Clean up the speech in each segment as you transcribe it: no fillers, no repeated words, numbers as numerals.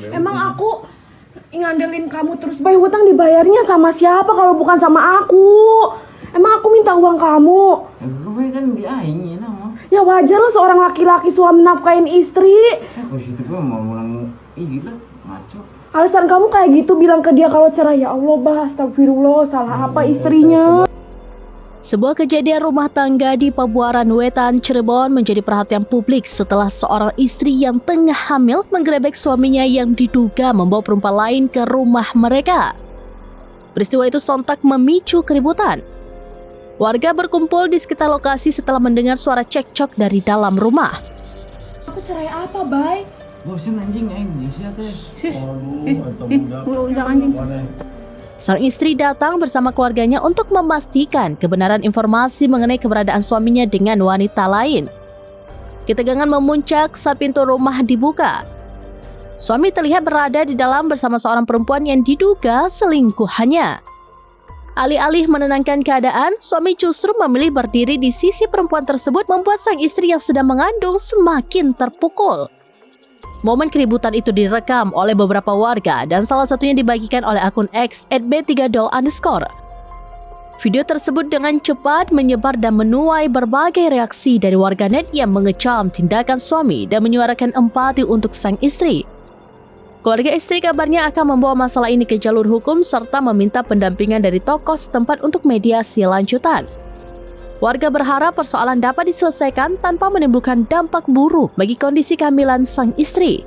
Emang aku ngandelin kamu terus, Bay, hutang dibayarnya sama siapa kalau bukan sama aku? Emang aku minta uang kamu? Gue kan diaingin nama. Ya wajar lah seorang laki-laki suami nafkain istri. Kalau situ gue mau ulang gila ngaco. Alasan kamu kayak gitu bilang ke dia kalau cerai. Ya Allah, bah, astagfirullah, salah apa istrinya? Sebuah kejadian rumah tangga di Pabuaran Wetan, Cirebon menjadi perhatian publik setelah seorang istri yang tengah hamil menggerebek suaminya yang diduga membawa perempuan lain ke rumah mereka. Peristiwa itu sontak memicu keributan. Warga berkumpul di sekitar lokasi setelah mendengar suara cekcok dari dalam rumah. Aku cerai apa, Bay? Bosan anjing siapa teh? Aduh, atau budak. anjing. Sang istri datang bersama keluarganya untuk memastikan kebenaran informasi mengenai keberadaan suaminya dengan wanita lain. Ketegangan memuncak saat pintu rumah dibuka. Suami terlihat berada di dalam bersama seorang perempuan yang diduga selingkuhannya. Alih-alih menenangkan keadaan, suami justru memilih berdiri di sisi perempuan tersebut membuat sang istri yang sedang mengandung semakin terpukul. Momen keributan itu direkam oleh beberapa warga dan salah satunya dibagikan oleh akun X @b3dol_. Video tersebut dengan cepat menyebar dan menuai berbagai reaksi dari warganet yang mengecam tindakan suami dan menyuarakan empati untuk sang istri. Keluarga istri kabarnya akan membawa masalah ini ke jalur hukum serta meminta pendampingan dari tokoh setempat untuk mediasi lanjutan. Warga berharap persoalan dapat diselesaikan tanpa menimbulkan dampak buruk bagi kondisi kehamilan sang istri.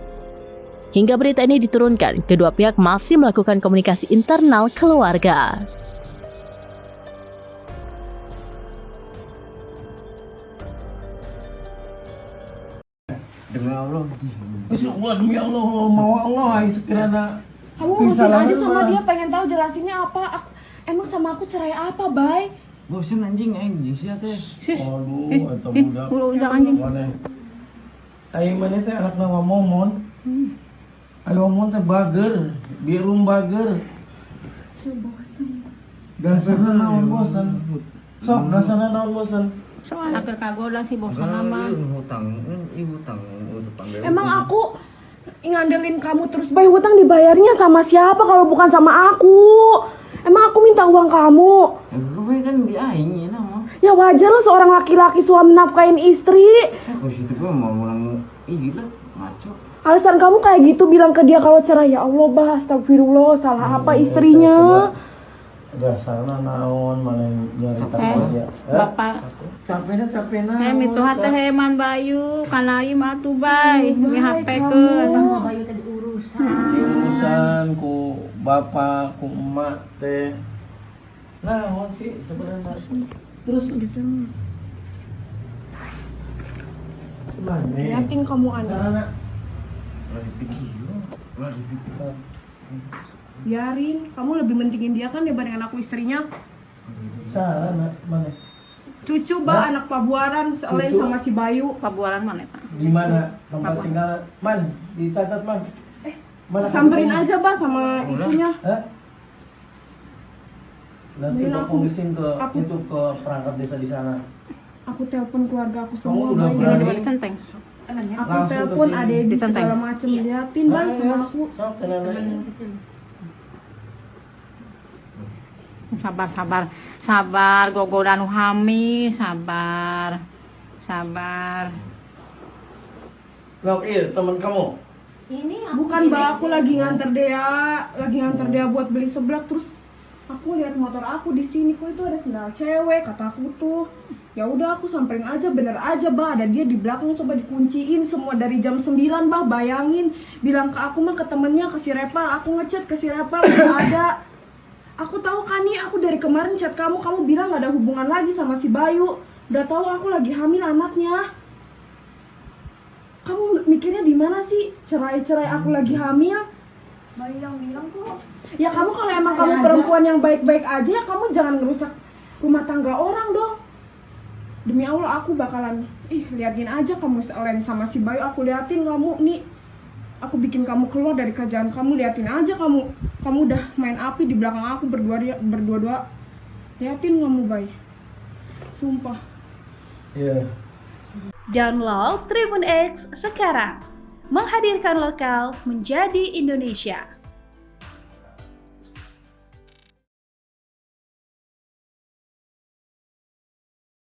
Hingga berita ini diturunkan, kedua pihak masih melakukan komunikasi internal keluarga. Demi Allah. Insyaallah demi Allah, mau Allah sekiranya. Kamu urusin aja sama dia, pengen tahu jelasinnya apa. Emang sama aku cerai apa, Bay? Bosan anjing siapa teh? Aduh, atau budak. anjing. Ayo mana teh anak nama Momon. Ayo Momon teh bager, birum bager. Dasarna naon bosan. Sok dasarna naon bosan. Soalnya kerkagoda sih bosan amat. Hutang untuk panggil. Emang aku ngandelin kamu terus, Bay, hutang dibayarnya sama siapa kalau bukan sama aku? Emang aku minta uang kamu? Gue kan diaingin nama. Ya wajar lah seorang laki-laki suami nafkain istri. Kalau situ gue mau ulang gila ngaco. Alasan kamu kayak gitu bilang ke dia kalau cerai. Ya Allah, bah, astagfirullah, salah apa istrinya? Dasarna naon mana nyarita ya. Bapak Capena. mituha teh heman bayu kana ieu mah atuh bay dihapekeun. Bayu tadi Urusan ku bapak ku emak teh. Nah, sih sebenarnya. Terus mana? yakin kamu anak? Sarana Lagi pikir. Biarin, kamu lebih mentingin dia kan dibanding aku istrinya. sarana mana? Cucu, bah, anak Pabuaran selain Cucu? sama si Bayu. Pabuaran mana eta? Di mana tempat tinggal? Man, dicatat man. Mana Samperin kamu? aja, bah, sama ibunya. Hah? Nanti Mungkin aku aku- ngurusin ke aku- itu ke perangkat desa di sana. Aku telepon keluarga aku Kamu semua, udah Bay. berani? Di centeng. Aku Langsung telepon kesini. adek di Ditenteng. segala macem, liatin, Bay, sama aku. Sok, tenang. Sabar gogoda nu hamil, sabar. Nah, iya teman kamu. Bukan, bah, aku lagi nganter dia buat beli seblak, terus aku lihat motor aku di sini, kok itu ada sendal cewek, kata aku tuh. Ya udah, aku samperin aja, bener aja, bah, ada dia di belakang, coba dikunciin semua dari jam 9, bah, bayangin. Bilang ke aku mah ke temennya, ke si Repal, aku ngechat ke si Repal, nggak ada. Aku tahu kan nih, aku dari kemarin chat kamu bilang gak ada hubungan lagi sama si Bayu. Udah tahu aku lagi hamil anaknya. Kamu mikirnya di mana sih? Cerai aku lagi hamil? Bayu yang bilang kok. Ya kamu kalau emang kamu perempuan yang baik-baik aja, ya kamu jangan ngerusak rumah tangga orang dong. Demi Allah aku bakalan liatin aja kamu selain sama si Bayu, aku liatin kamu nih. Aku bikin kamu keluar dari kerjaan kamu, liatin aja kamu udah main api di belakang aku berdua. Liatin kamu, Bay. Sumpah. Iya. Download Tribun X sekarang. menghadirkan lokal menjadi Indonesia.